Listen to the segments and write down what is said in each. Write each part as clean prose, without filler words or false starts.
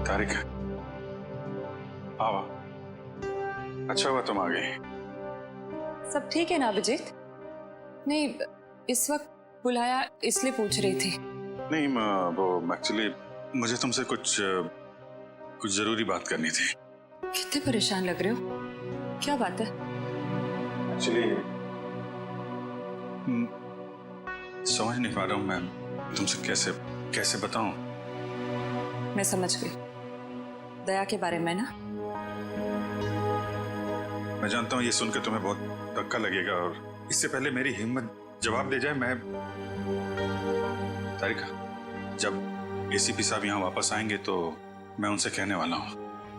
तारिक, आओ। अच्छा हुआ तुम आ गई। सब ठीक है ना अभिजीत? नहीं, इस वक्त बुलाया इसलिए पूछ रही थी। नहीं, वो एक्चुअली मुझे तुमसे कुछ जरूरी बात करनी थी। कितने परेशान लग रहे हो, क्या बात है? एक्चुअली समझ नहीं पा रहा हूँ मैं तुमसे कैसे बताऊं। मैं समझ गई, दया के बारे में ना? मैं जानता हूँ ये सुनकर तुम्हें बहुत धक्का लगेगा, और इससे पहले मेरी हिम्मत जवाब दे जाए, मैं तारिका, जब एसीपी साहब यहाँ वापस आएंगे तो मैं उनसे कहने वाला हूँ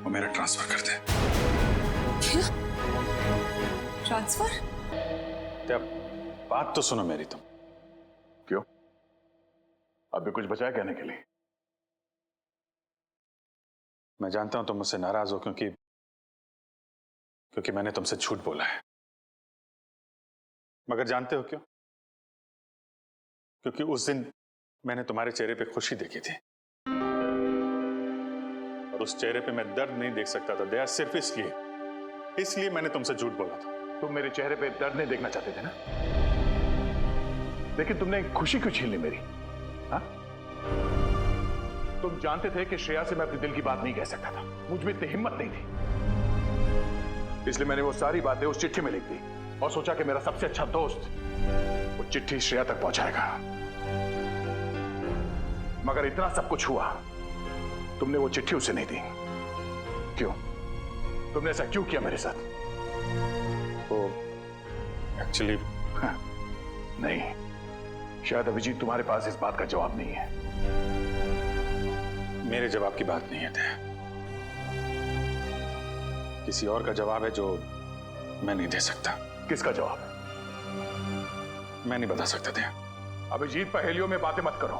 वो मेरा ट्रांसफर कर दे। क्या? ट्रांसफर? तब बात तो सुनो मेरी तुम। क्यों? अभी कुछ बचा है कहने के लिए? मैं जानता हूं तुम मुझसे नाराज हो क्योंकि मैंने तुमसे झूठ बोला है, मगर जानते हो क्यों? क्योंकि उस दिन मैंने तुम्हारे चेहरे पे खुशी देखी थी, और उस चेहरे पे मैं दर्द नहीं देख सकता था दया, सिर्फ इसलिए मैंने तुमसे झूठ बोला था। तुम मेरे चेहरे पे दर्द नहीं देखना चाहते थे ना, लेकिन तुमने खुशी क्यों छीन ली मेरी? हाँ? तुम जानते थे कि श्रेया से मैं अपने दिल की बात नहीं कह सकता था, मुझ में इतनी हिम्मत नहीं थी, इसलिए मैंने वो सारी बातें उस चिट्ठी में लिख दी और सोचा कि मेरा सबसे अच्छा दोस्त वो चिट्ठी श्रेया तक पहुंचाएगा। मगर इतना सब कुछ हुआ, तुमने वो चिट्ठी उसे नहीं दी। क्यों? तुमने ऐसा क्यों किया मेरे साथ? वो एक्चुअली नहीं, शायद अभिजीत तुम्हारे पास इस बात का जवाब नहीं है। मेरे जवाब की बात नहीं है दया, किसी और का जवाब है जो मैं नहीं दे सकता। किसका जवाब? मैं नहीं बता सकता दया। अभिजीत, पहेलियों में बातें मत करो,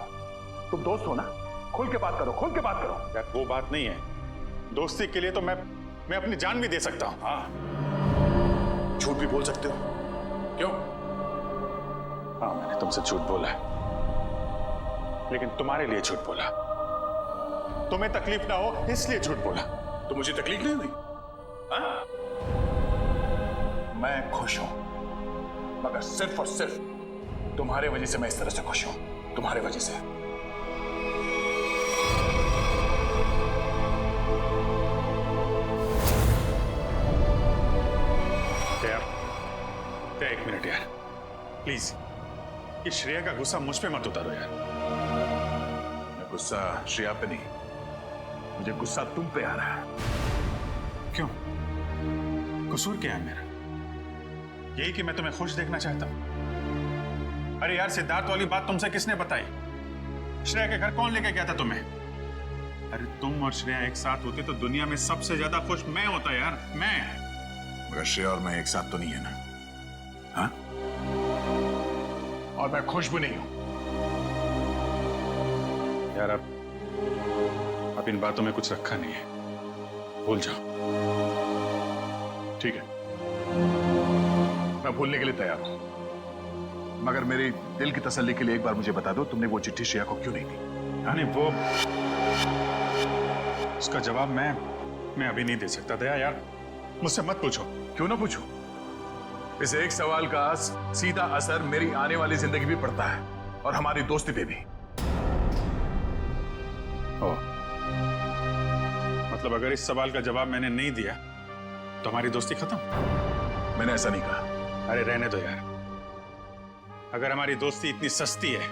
तुम दोस्त हो ना, खुल के बात करो, खुल के बात करो। यार वो बात नहीं है, दोस्ती के लिए तो मैं अपनी जान भी दे सकता हूं। हाँ, झूठ भी बोल सकते हो। क्यों? हाँ, मैंने तुमसे झूठ बोला है, लेकिन तुम्हारे लिए झूठ बोला, तुम्हें तकलीफ ना हो इसलिए झूठ बोला। तो मुझे तकलीफ नहीं हुई? हाँ? मैं खुश हूं, मगर सिर्फ और सिर्फ तुम्हारे वजह से मैं इस तरह से खुश हूं, तुम्हारे वजह से। एक मिनट यार, प्लीज, ये श्रेया का गुस्सा मुझ पे मत उतारो यार। मैं गुस्सा श्रेया पे नहीं, मुझे गुस्सा तुम पे आ रहा है। क्यों? कसूर क्या है मेरा? यही कि मैं तुम्हें खुश देखना चाहता हूं। अरे यार, सिद्धार्थ वाली बात तुमसे किसने बताई? श्रेया के घर कौन लेके गया था तुम्हें? अरे तुम और श्रेया एक साथ होते तो दुनिया में सबसे ज्यादा खुश मैं होता यार, मैं। मगर श्रेया और मैं एक साथ तो नहीं है ना? हाँ? और मैं खुश भी नहीं हूं यार। अब इन बातों में कुछ रखा नहीं है, भूल जाओ। ठीक है, मैं भूलने के लिए तैयार हूं, मगर मेरे दिल की तसल्ली के लिए एक बार मुझे बता दो, तुमने वो चिट्ठी श्रेया को क्यों नहीं दी? यानी वो, उसका जवाब मैं अभी नहीं दे सकता दया यार, मुझसे मत पूछो। क्यों ना पूछूं? इस एक सवाल का सीधा असर मेरी आने वाली जिंदगी भी पड़ता है और हमारी दोस्ती पे भी। मतलब अगर इस सवाल का जवाब मैंने नहीं दिया तो हमारी दोस्ती खत्म? मैंने ऐसा नहीं कहा। अरे रहने दो यार, अगर हमारी दोस्ती इतनी सस्ती है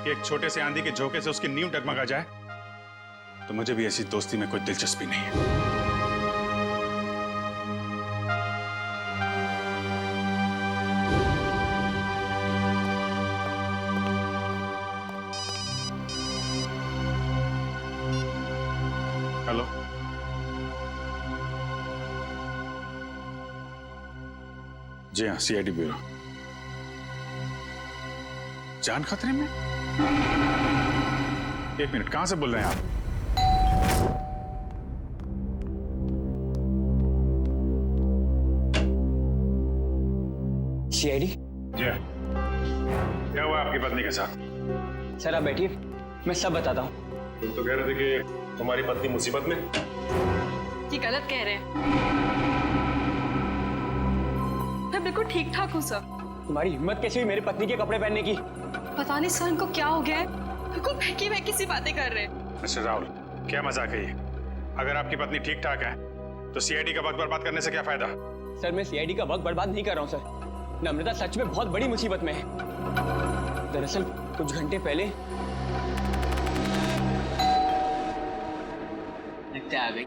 कि एक छोटे से आंधी के झोंके से उसकी नींव डगमगा जाए, तो मुझे भी ऐसी दोस्ती में कोई दिलचस्पी नहीं है। हेलो, जी हाँ, सीआईडी ब्यूरो। जान खतरे में? एक मिनट, कहां से बोल रहे हैं आप? सीआईडी? जी हाँ। क्या हुआ आपकी पत्नी के साथ? सर आप बैठिए, मैं सब बताता हूँ। तुम तो कह रहे थे कि तुम्हारी पत्नी मुसीबत में। ये गलत कह रहे हैं। मैं बिल्कुल ठीक ठाक हूँ सर। तुम्हारी हिम्मत कैसे हुई मेरी पत्नी के कपड़े पहनने की? पता नहीं सर इनको क्या हो गया है, बिल्कुल बहकी बहकी सी बातें कर रहे हैं। मिस्टर राहुल, क्या मजाक है ये? अगर आपकी पत्नी ठीक ठाक है तो सीआईडी का वक्त बर्बाद करने से क्या फायदा? सर मैं सीआईडी का वक्त बर्बाद नहीं कर रहा हूँ सर। नम्रता सच में बहुत बड़ी मुसीबत में है। दरअसल कुछ घंटे पहले लगता है आ गई।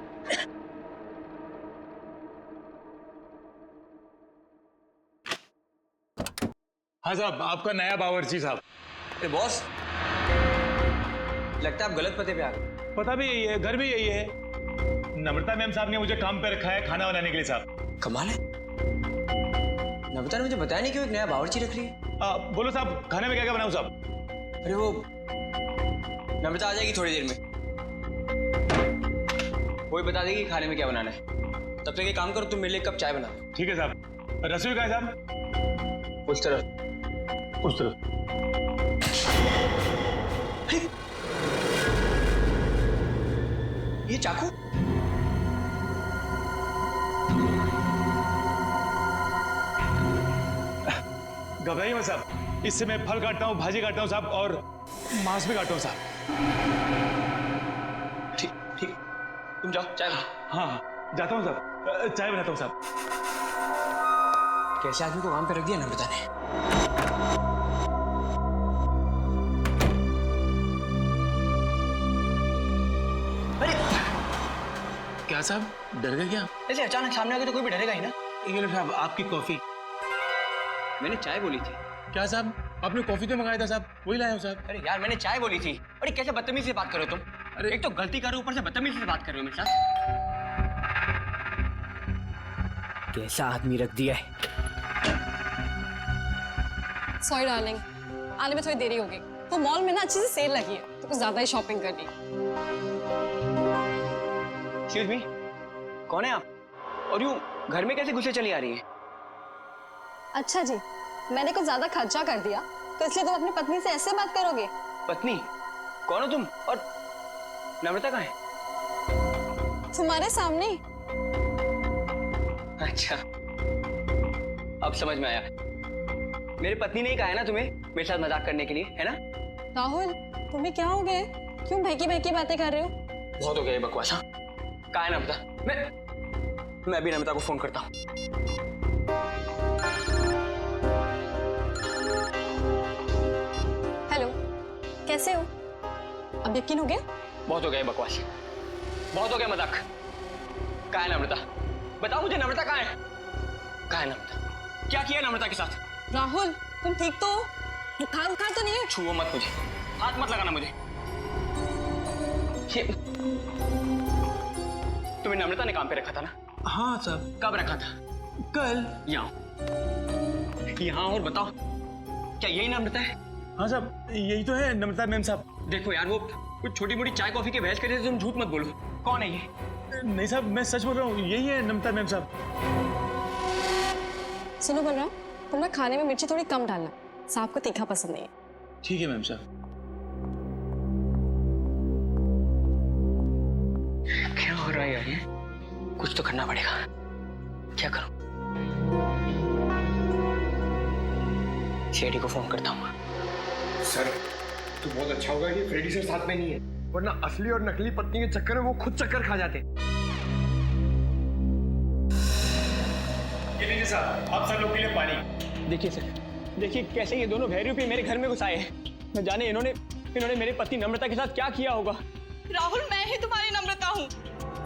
हाँ साहब, आपका नया बावर्ची साहब। अरे बॉस, लगता है आप गलत पते पे आ गए। पता भी यही है, घर भी यही है। नम्रता मैम साहब ने मुझे काम पे रखा है खाना बनाने के लिए साहब। कमाल है, नम्रता ने मुझे बताया नहीं कि वो एक नया बावर्ची रख रही है। बोलो साहब, खाने में क्या क्या बनाऊं साहब? अरे वो नम्रता आ जाएगी थोड़ी देर में, वो ही बता देगी खाने में क्या बनाना है। तब तक एक काम करो, तुम मेरे लिए एक कप चाय बना दो। ठीक है साहब। रसोई का है साहब? उस तरफ। उस तरफ। ये चाकू? घबराइए मत साहब, इससे मैं फल काटता हूँ, भाजी काटता हूँ साहब, और मांस भी काटता हूँ साहब। ठीक ठीक, तुम जाओ चाय बनाओ। हाँ जाता हूँ साहब, चाय बनाता हूँ साहब। कैसे आदमी को काम पे रख दिया नम्रता ने? अरे क्या साहब, डर गए क्या? ऐसे अचानक सामने आ गए तो कोई भी डरेगा ही ना। ये लो साहब आपकी कॉफी। मैंने चाय बोली थी। क्या साहब, आपने कॉफी तो मंगाया था साहब, वही लाया हूँ साहब। अरे यार मैंने चाय बोली थी। अरे कैसे बदतमीजी से बात करो तुम? अरे एक तो गलती करो, ऊपर से बदतमीजी से बात कर रहे हो मेरे साथ। कैसा आदमी रख दिया है। सॉरी डार्लिंग, आने में थोड़ी देरी हो गई। तो मॉल में ना अच्छी सी सेल लगी है तो कुछ ज्यादा ही शॉपिंग कर ली। एक्सक्यूज मी, कौन है आप? और यूं घर में कैसे घुसे चली आ रही है? अच्छा जी, मैंने कुछ ज्यादा खर्चा कर दिया तो इसलिए तुम अपनी पत्नी से ऐसे बात करोगे? पत्नी? कौन हो तुम? और नम्रता कहाँ है? तुम्हारे सामने। अच्छा, अब समझ में आया। मेरी पत्नी ने ही कहा है ना तुम्हें मेरे साथ मजाक करने के लिए, है ना? राहुल, तुम्हें क्या हो गया? क्यों बहकी बहकी बातें कर रहे हो? बहुत हो गया ये बकवास। हाँ, कहाँ है नम्रता? मैं अभी नम्रता को फोन करता हूँ। हेलो, कैसे हो? अब यकीन हो गया? बहुत हो गया ये बकवास, बहुत हो गया मजाक। कहाँ है नम्रता? बताओ मुझे, नम्रता कहाँ है? कहाँ है नम्रता? क्या किया नम्रता के साथ? राहुल, तुम ठीक तो हो? बुखार बुखार तो नहीं है? छुओ मत मुझे, हाथ मत लगाना मुझे। तुम्हें नम्रता ने काम पे रखा था ना? हाँ साहब। कब रखा था? कल। यहाँ और बताओ, क्या यही नम्रता है? हाँ साहब, यही तो है नम्रता मैम साहब। देखो यार, वो कुछ छोटी मोटी चाय कॉफी के बहस करे तुम झूठ मत बोलो। कौन है ये? नहीं साहब, मैं सच बोल रहा हूँ, यही है नम्रता मैम साहब। सुनो बलराम, तुम ना खाने में मिर्ची थोड़ी कम डालना, साहब को तीखा पसंद नहीं है। ठीक है मैम साहब। क्या हो रहा है यार ये? कुछ तो करना पड़ेगा। क्या करूं? सीआईडी को फोन करता हूँ। सर तो बहुत अच्छा होगा कि फ्रेडी सर साथ में नहीं है, वरना असली और नकली पत्नी के चक्कर में वो खुद चक्कर खा जाते। ये लीजिए साहब, आप सब लोग के लिए पानी। देखिए सर, देखिए कैसे ये दोनों भैरूपी मेरे घर में घुस आए हैं। न जाने इन्होंने मेरे पति नम्रता के साथ क्या किया होगा। राहुल, मैं ही तुम्हारी नम्रता हूँ।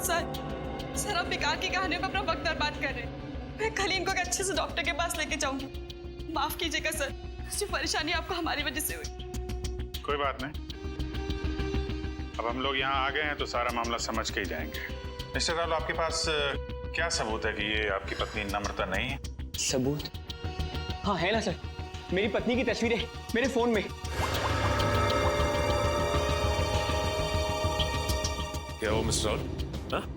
सर आप बेकार की कहानियों में अपना वक्त बर्बाद कर रहे हैं। मैं कल ही इनको अच्छे से डॉक्टर के पास लेके जाऊंगी। माफ कीजिएगा सर, जो परेशानी आपको हमारी वजह से हुई। कोई बात नहीं, अब हम लोग यहाँ आ गए हैं तो सारा मामला समझ के ही जाएंगे। मिस्टर राहुल, आपके पास क्या सबूत है कि ये आपकी पत्नी नम्रता नहीं है? सबूत? हाँ है ना सर, मेरी पत्नी की तस्वीरें मेरे फोन में। क्या हो मिस्टर राहुल?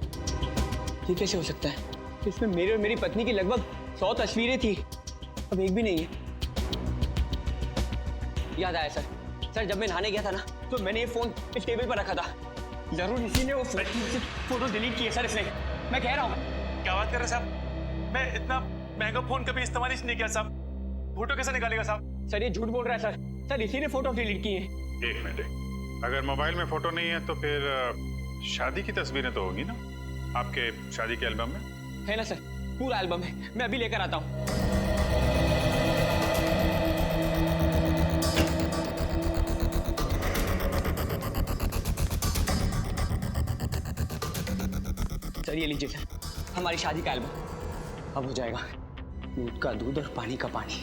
ये कैसे हो सकता है? इसमें मेरे और मेरी पत्नी की लगभग 100 तस्वीरें थी, अब एक भी नहीं है। याद आया सर, जब मैं नहाने गया था ना तो मैंने ये फोन इस टेबल पर रखा था। जरूर इसी ने वो फोटो डिलीट की है सर इसने। मैं कह रहा हूँ। क्या बात कर रहे साहब? मैं इतना महंगा फोन कभी इस्तेमाल ही नहीं किया साहब। फोटो कैसे निकालेगा साहब? सर ये झूठ बोल रहा है सर। सर इसी ने फोटो डिलीट की है। एक मिनट, अगर मोबाइल में फोटो नहीं है तो फिर शादी की तस्वीरें तो होगी ना आपके शादी के एल्बम में? है ना सर, पूरा एल्बम है। मैं अभी लेकर आता हूँ। सर ये लीजिए सर, हमारी शादी का एल्बम। अब हो जाएगा दूध का दूध और पानी का पानी।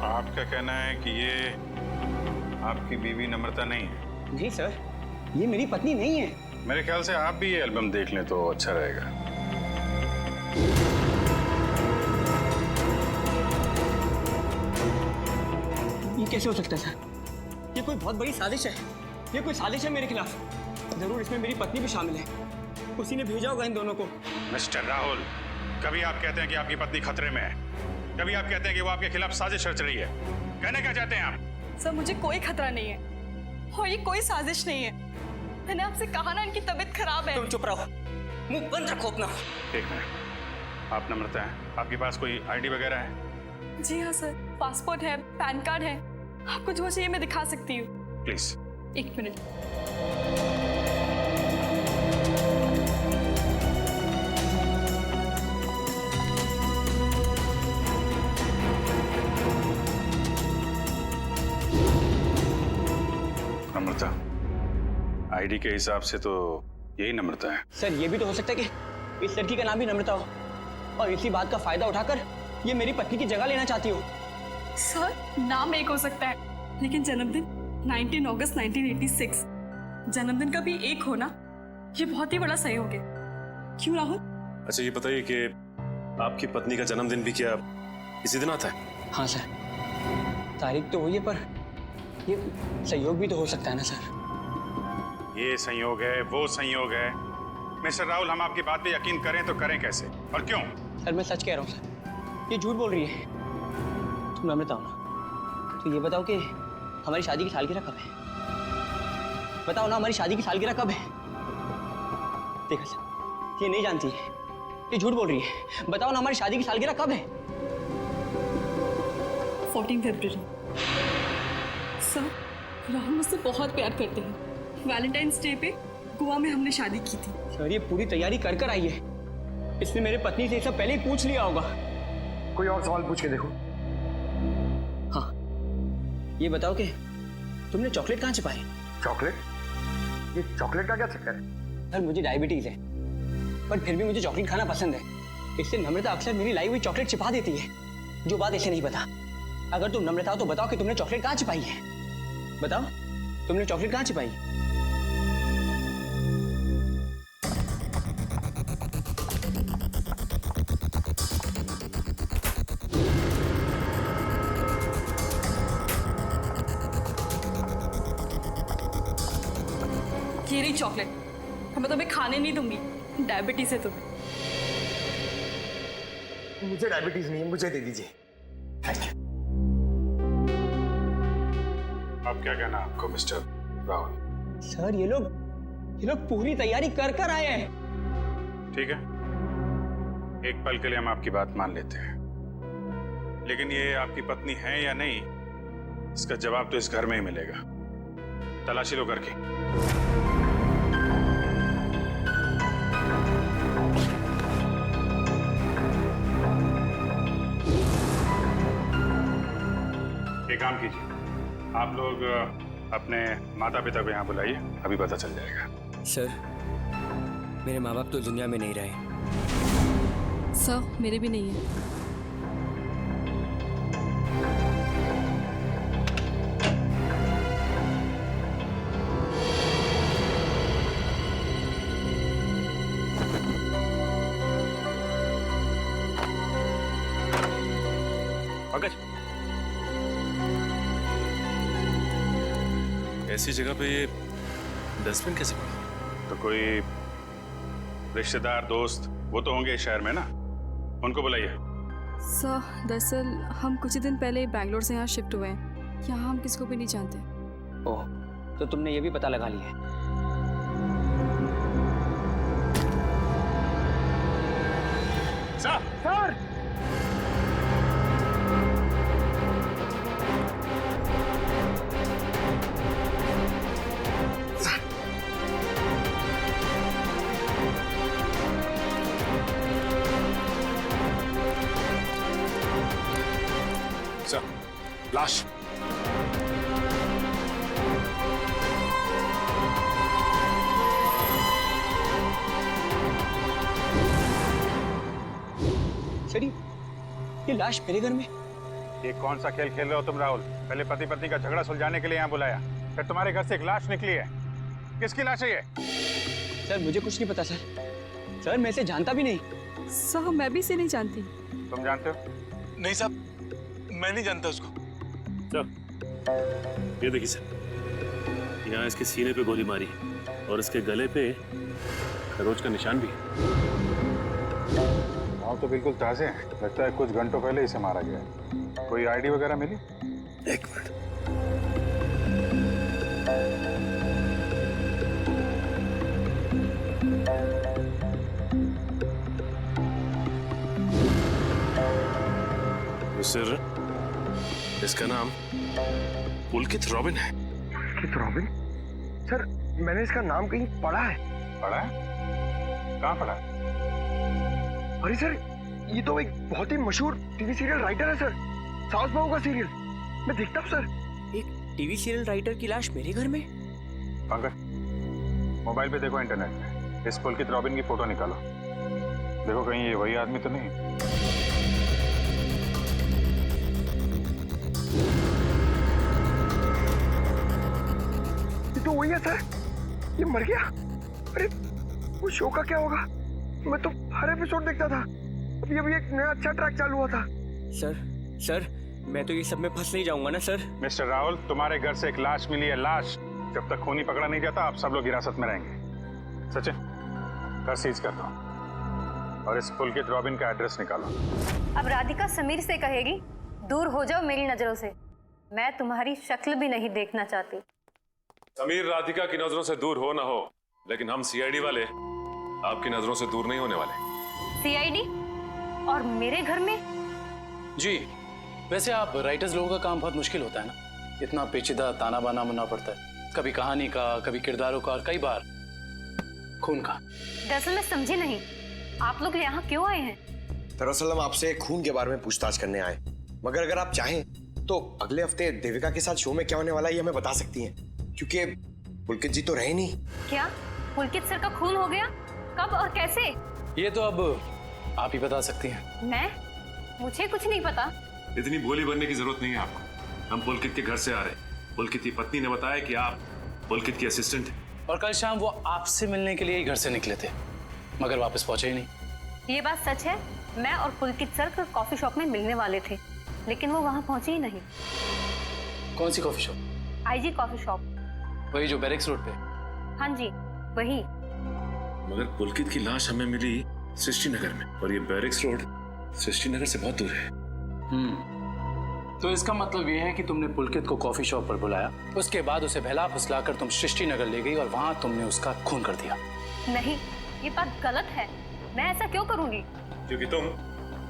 आपका कहना है कि ये आपकी बीवी नम्रता नहीं है? जी सर, ये मेरी पत्नी नहीं है। मेरे ख्याल से आप भी ये एल्बम देख लें तो अच्छा रहेगा। ये कैसे हो सकता है सर? ये कोई बहुत बड़ी साजिश है। ये कोई साजिश है मेरे खिलाफ। जरूर इसमें मेरी पत्नी भी शामिल है। उसी ने भेजा होगा इन दोनों को। मिस्टर राहुल, कभी आप कहते हैं कि आपकी पत्नी खतरे में है, कभी आप कहते हैं कि वो आपके खिलाफ साजिश रच रही है। कहना क्या चाहते हैं आप? सर मुझे कोई खतरा नहीं है और ये कोई साजिश नहीं है। मैंने आपसे कहा ना इनकी तबीयत खराब है। तुम चुप रहो, मुंह बंद रखो अपना। एक मिनट, आप नम्रता हैं, आपके पास कोई आईडी वगैरह है? जी हाँ सर, पासपोर्ट है, पैन कार्ड है। आपको जो चाहिए मैं दिखा सकती हूँ। प्लीज। एक मिनट। नम्रता, आईडी के हिसाब से तो यही नम्रता है। सर ये भी तो हो सकता है कि इस लड़की का नाम भी नम्रता हो और इसी बात का फायदा उठाकर ये मेरी पत्नी की जगह लेना चाहती हो। सर नाम एक हो सकता है लेकिन जन्मदिन 19 अगस्त 1986। जन्मदिन का भी एक होना ये बहुत ही बड़ा सहयोग है। क्यों राहुल? अच्छा ये बताइए कि आपकी पत्नी का जन्मदिन भी क्या इसी दिन आता है? हाँ सर, तारीख तो हुई है पर ये सहयोग भी तो हो सकता है ना सर। ये संयोग है, वो संयोग है। मिस्टर राहुल, हम आपकी बात पे यकीन करें तो करें कैसे और क्यों? सर मैं सच कह रहा हूँ सर, ये झूठ बोल रही है। तुम नम्रता हो ना, तो ये बताओ कि हमारी शादी की सालगिरह कब है? बताओ ना, हमारी शादी की सालगिरह कब है? देखा सर, ये नहीं जानती है, ये झूठ बोल रही है। बताओ ना, हमारी शादी की सालगिरह कब है? 14 फरवरी। सर राहुल मुझसे बहुत प्यार करते हैं। वैलेंटाइंस डे पे गोवा में हमने शादी की थी। सर ये पूरी तैयारी कर कर आई है। इसने मेरे पत्नी से ये सब पहले ही पूछ लिया होगा। कोई और सवाल पूछ के देखो। हाँ, ये बताओ कि तुमने चॉकलेट कहाँ छिपाई? चॉकलेट? ये चॉकलेट का क्या चक्कर है? सर मुझे डायबिटीज है पर फिर भी मुझे चॉकलेट खाना पसंद है। इससे नम्रता अक्सर मेरी लाई हुई चॉकलेट छिपा देती है, जो बात इसे नहीं पता। अगर तुम नम्रता हो तो बताओ कि तुमने चॉकलेट कहाँ छिपाई है? बताओ, तुमने चॉकलेट कहाँ छिपाई? ये रही चॉकलेट। मैं तुम्हें खाने नहीं दूंगी, डायबिटीज है तुम्हें। मुझे डायबिटीज नहीं है, मुझे दे दीजिए। अब क्या कहना आपको मिस्टर राहुल? सर ये लोग पूरी तैयारी कर कर आए हैं। ठीक है, एक पल के लिए हम आपकी बात मान लेते हैं, लेकिन ये आपकी पत्नी है या नहीं, इसका जवाब तो इस घर में ही मिलेगा। तलाशी लो घर की। एक काम कीजिए, आप लोग अपने माता पिता को यहाँ बुलाइए, अभी पता चल जाएगा। सर मेरे माँ बाप तो दुनिया में नहीं रहे। सर मेरे भी नहीं है। पंकज, ऐसी जगह पे ये डस्टबिन कैसे पड़ा? तो कोई रिश्तेदार दोस्त वो तो होंगे इस शहर में ना, उनको बुलाइए। सर दरअसल हम कुछ ही दिन पहले बैंगलोर से यहाँ शिफ्ट हुए हैं। यहाँ हम किसको भी नहीं जानते। ओह, तो तुमने ये भी पता लगा लिया है? सर लाश। सर ये लाश मेरे घर में? ये कौन सा खेल खेल रहे हो तुम राहुल? पहले पति पत्नी का झगड़ा सुलझाने के लिए यहाँ बुलाया, फिर तुम्हारे घर से एक लाश निकली है। किसकी लाश है ये? सर मुझे कुछ नहीं पता सर। सर मैं इसे जानता भी नहीं। सर मैं भी इसे नहीं जानती। तुम जानते हो? नहीं साहब, मैं नहीं जानता उसको। ये देखिए सर, यहाँ इसके सीने पे गोली मारी और इसके गले पे खरोच का निशान भी है। तो बिल्कुल ताजे हैं, लगता है कुछ घंटों पहले इसे मारा गया। कोई आईडी वगैरह मिली? एक मिनट। सर इसका नाम पुलकित रॉबिन है। पुलकित रॉबिन? सर मैंने इसका नाम कहीं पढ़ा है। पढ़ा है? कहाँ पढ़ा? अरे सर ये तो एक बहुत ही मशहूर टीवी सीरियल राइटर है सर, साउथ बहू का सीरियल मैं देखता हूँ सर। एक टीवी सीरियल राइटर की लाश मेरे घर में? पंकज मोबाइल पे देखो, इंटरनेट पे इस पुलकित रॉबिन की फोटो निकालो, देखो कहीं ये वही आदमी तो नहीं। ये तो वही है सर, ये मर गया। अरे वो शो का क्या होगा? मैं तो हर एपिसोड देखता था, अभी अभी एक नया अच्छा ट्रैक चालू हुआ था। सर मैं तो ये सब में फंस नहीं जाऊंगा ना सर? मिस्टर राहुल, तुम्हारे घर से एक लाश मिली है, लाश। जब तक खूनी पकड़ा नहीं जाता आप सब लोग हिरासत में रहेंगे। सचिन घर सीज कर दो और इस पुलकित रॉबिन का एड्रेस निकालो। अब राधिका समीर से कहेगी दूर हो जाओ मेरी नजरों से, मैं तुम्हारी शक्ल भी नहीं देखना चाहती। समीर राधिका की नजरों से दूर हो ना हो, लेकिन हम सीआईडी वाले आपकी नजरों से दूर नहीं होने वाले। सीआईडी? और मेरे घर में? जी, वैसे आप राइटर्स लोगों का काम बहुत मुश्किल होता है ना, इतना पेचीदा ताना बाना बनना पड़ता है, कभी कहानी का, कभी किरदारों का और कई बार खून का। दरअसल मैं समझी नहीं, आप लोग यहाँ क्यों आए हैं? दरअसल हम आपसे खून के बारे में पूछताछ करने आए, मगर अगर आप चाहें तो अगले हफ्ते देविका के साथ शो में क्या होने वाला है ये हमें बता सकती हैं, क्योंकि पुलकित जी तो रहे नहीं। क्या पुलकित सर का खून हो गया? कब और कैसे? ये तो अब आप ही बता सकती हैं। मैं? मुझे कुछ नहीं पता। इतनी भोली बनने की जरूरत नहीं है आपको। हम पुलकित के घर से आ रहे। पुलकित की पत्नी ने बताया कि आप पुलकित की असिस्टेंट हैं। और कल शाम वो आपसे मिलने के लिए ही घर से निकले थे, मगर वापस पहुंचे ही नहीं। ये बात सच है, मैं और पुलकित सर कॉफी शॉप में मिलने वाले थे, लेकिन वो वहाँ पहुंचे ही नहीं। कौन सी coffee shop? IG coffee shop. वही जो बैरिक्स रोड पे? हाँ जी वही। मगर पुलकित की लाश हमें मिली सृष्टि नगर में, और ये बैरिक्स रोड सृष्टि नगर से बहुत दूर है। तो इसका मतलब ये है कि तुमने पुलकित को कॉफी शॉप पर बुलाया, उसके बाद उसे बहला फुसलाकर तुम सृष्टि नगर ले गई और वहां तुमने उसका खून कर दिया। नहीं, ये बात गलत है, मैं ऐसा क्यों करूंगी? क्योंकि तुम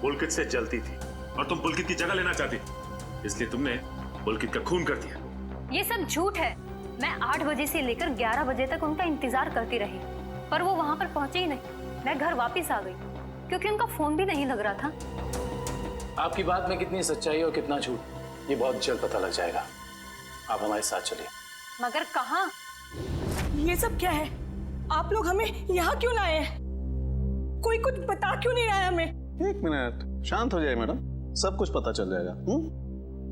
पुलकित से जलती थी और तुम पुलकित की जगह लेना चाहती थी, इसलिए तुमने पुलकित का खून कर दिया। ये सब झूठ है। मैं 8 बजे से लेकर 11 बजे तक उनका इंतजार करती रही, पर वो वहां पर पहुंचे ही नहीं। मैं घर वापस आ गई क्योंकि उनका फोन भी नहीं लग रहा था। आपकी बात में कितनी सच्चाई और कितना झूठ, ये बहुत जल्द पता लग जाएगा। आप हमारे साथ चलिए। मगर कहाँ? ये सब क्या है? आप लोग हमें यहाँ क्यों लाए हैं? कोई कुछ बता क्यों नहीं रहा है हमें? एक मिनट, शांत हो जाए मैडम, सब कुछ पता चल जाएगा।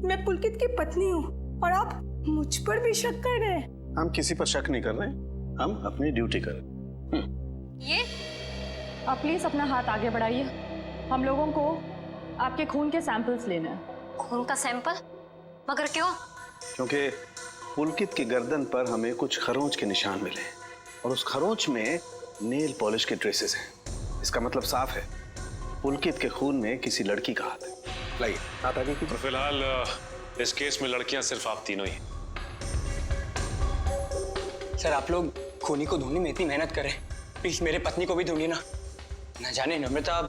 मैं पुलकित की पत्नी हूँ और आप मुझ पर भी शक कर रहे हैं। हम किसी पर शक नहीं कर रहे, हम अपनी ड्यूटी कर रहे। ये आप प्लीज अपना हाथ आगे बढ़ाइए, हम लोगों को आपके खून के सैंपल्स लेने हैं। खून का सैंपल? मगर क्यों? क्योंकि पुलकित की गर्दन पर हमें कुछ खरोंच के निशान मिले और उस खरोंच में नेल पॉलिश के ट्रेसेस हैं। इसका मतलब साफ है पुलकित के खून में किसी लड़की का हाथ है। लाइए हाथ आगे कीजिए। फिलहाल इस केस में लड़कियां सिर्फ आप तीनों ही। सर आप लोग खूनी को ढूंढने में इतनी मेहनत करें, प्लीज मेरे पत्नी को भी ढूंढिए ना। न जाने नम्रता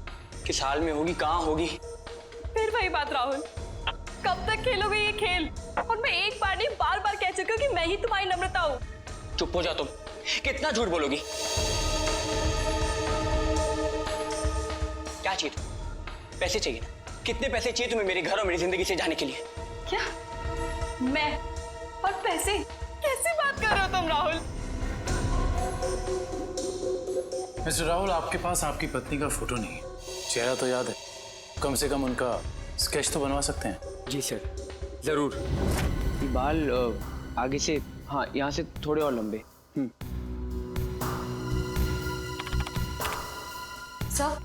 किस हाल में होगी, कहाँ होगी। फिर वही बात राहुल, कब तक खेलोगे ये खेल? और मैं एक बार नहीं बार बार कह चुकी हूँ कि मैं ही तुम्हारी नम्रता हूँ। चुप हो जा तुम, कितना झूठ बोलोगी? क्या चाहिए तुम्हें? पैसे चाहिए ना? कितने पैसे चाहिए तुम्हें मेरे घर और मेरी जिंदगी से जाने के लिए? क्या? मैं और पैसे? कैसी बात कर रहे हो तुम राहुल? मिस्टर राहुल, आपके पास आपकी पत्नी का फोटो नहीं है, चेहरा तो याद है, कम से कम उनका स्केच तो बनवा सकते हैं। जी सर, जरूर। ये बाल आगे से, हाँ यहाँ से थोड़े और लंबे। सर,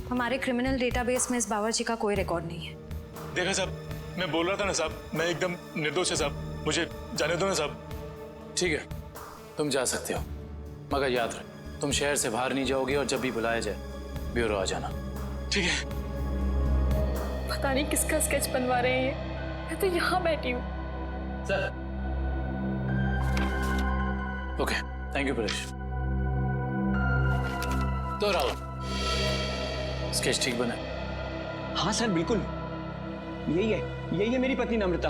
हमारे क्रिमिनल डेटाबेस में इस बावर्ची का कोई रिकॉर्ड नहीं है। देखा साहब, मैं बोल रहा था ना साहब, मैं एकदम निर्दोष है साहब, मुझे जाने दो ना साहब। ठीक है, तुम जा सकते हो, मगर याद रहे तुम शहर से बाहर नहीं जाओगे और जब भी बुलाया जाए ब्यूरो आ जाना। ठीक है। पता नहीं किसका स्केच बनवा रहे हैं, मैं तो यहाँ बैठी हूँ। Sir. Okay, thank you Paresh. तो राहुल, स्केच ठीक बना? हाँ सर बिल्कुल, यही है मेरी पत्नी नम्रता।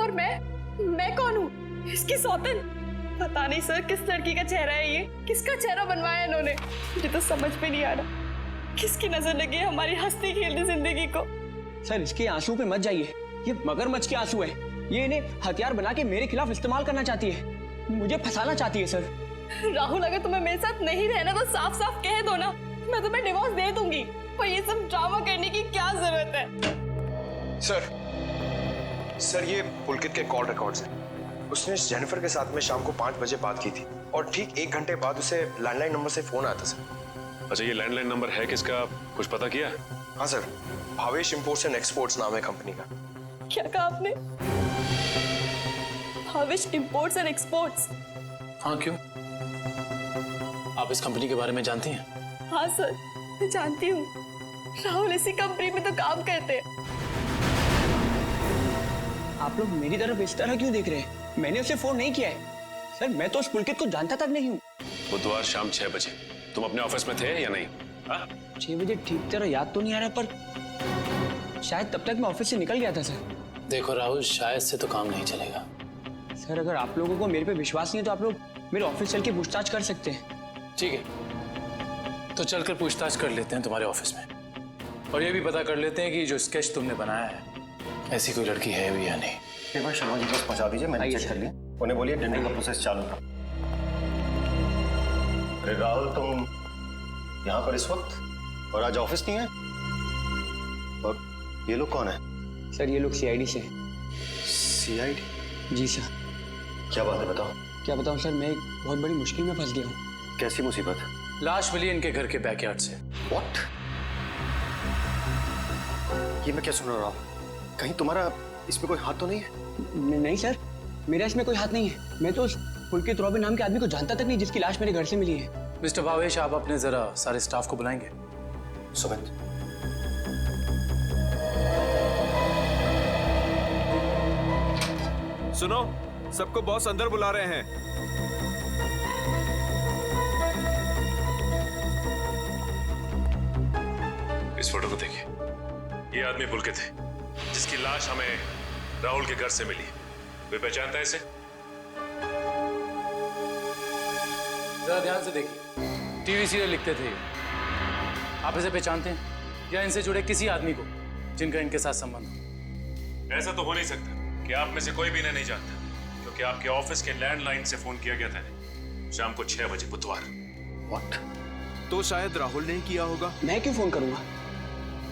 और मैं कौन हूँ? इसकी सौतन? पता नहीं सर किस लड़की का चेहरा है ये, किसका चेहरा बनवाया इन्होंने, मुझे तो समझ में नहीं आ रहा। किसकी नजर लगी है हमारी हंसती खेलती जिंदगी को? सर इसके आंसू पे मत जाइए, ये मगरमच्छ के आंसू है। ये इन्हें हथियार बना के मेरे खिलाफ इस्तेमाल करना चाहती है, मुझे फंसाना चाहती है सर। राहुल, अगर तुम्हें मेरे साथ नहीं रहना तो साफ साफ कह दो ना, मैं तुम्हें डिवोर्स दे दूंगी। पर ये सब ड्रामा करने की क्या जरूरत है? सर ये पुलकित के कॉल रिकॉर्ड्स हैं। उसने जेनिफर के साथ में शाम को 5 बजे बात की थी और ठीक 1 घंटे बाद उसे लैंडलाइन नंबर से फोन आया था सर। अच्छा, ये लैंडलाइन नंबर है किसका, कुछ पता किया? हाँ sir, Bhavesh imports and exports नाम है कंपनी का। क्या कहा आपने? Bhavesh imports and exports? हाँ, क्यों? आप इस कंपनी के बारे में जानती हैं? हाँ सर, मैं जानती हूँ। राहुल इसी कंपनी में तो काम करते हैं। आप लोग मेरी तरफ इस तरह क्यों देख रहे हैं? मैंने उसे फोन नहीं किया है सर, मैं तो उस पुलकित को जानता तक नहीं हूँ। बुधवार शाम 6 बजे तुम अपने ऑफिस में थे या नहीं? 6 बजे ठीक तरह याद तो नहीं आ रहा, पर शायद तब तक मैं ऑफिस से निकल गया था सर। देखो राहुल, शायद से तो काम नहीं चलेगा। सर अगर आप लोगों को मेरे पे विश्वास नहीं है तो आप लोग मेरे ऑफिस चल के पूछताछ कर सकते हैं। ठीक है, तो चलकर पूछताछ कर लेते हैं तुम्हारे ऑफिस में, और ये भी पता कर लेते हैं कि जो स्केच तुमने बनाया है ऐसी कोई लड़की है भी या नहीं। एक बार शर्मा जी बस पहुंचा दीजिए, मैंने चेक कर लिया। उन्हें बोलिए टेंडरिंग का प्रोसेस चालू था। अरे राहुल, तुम यहाँ पर इस वक्त और आज ऑफिस नहीं है? और ये लोग कौन है? सर ये लोग सीआईडी से। सीआईडी? जी सर। क्या बात है, बताओ। क्या बताऊं सर, मैं एक बहुत बड़ी मुश्किल में फंस गया हूँ। कैसी मुसीबत? लाश मिली इनके घर के बैकयार्ड से। व्हाट? ये मैं क्या सुन रहा हूँ? कहीं तुम्हारा इसमें कोई हाथ तो नहीं है? नहीं सर, मेरा इसमें कोई हाथ नहीं है। मैं तो उस पुलकित रॉबिन नाम के आदमी को जानता तक नहीं जिसकी लाश मेरे घर से मिली है। मिस्टर भावेश, आप अपने जरा सारे स्टाफ को बुलाएंगे। सुमित, सुनो, सबको बॉस अंदर बुला रहे हैं। इस फोटो को देखिए, ये आदमी पुलकित है जिसकी लाश हमें राहुल के घर से मिली। वे पहचानता है इसे? जरा ध्यान से देखिए, टीवी सीरियल लिखते थे। आप इसे पहचानते हैं या इनसे जुड़े किसी आदमी को जिनका इनके साथ संबंध हो? ऐसा तो हो नहीं सकता कि आप में से कोई भी इन्हें नहीं जानता, क्योंकि आपके ऑफिस के लैंडलाइन से फोन किया गया था शाम को 6 बजे बुधवार। व्हाट? तो शायद राहुल ने किया होगा। मैं क्यों फोन करूंगा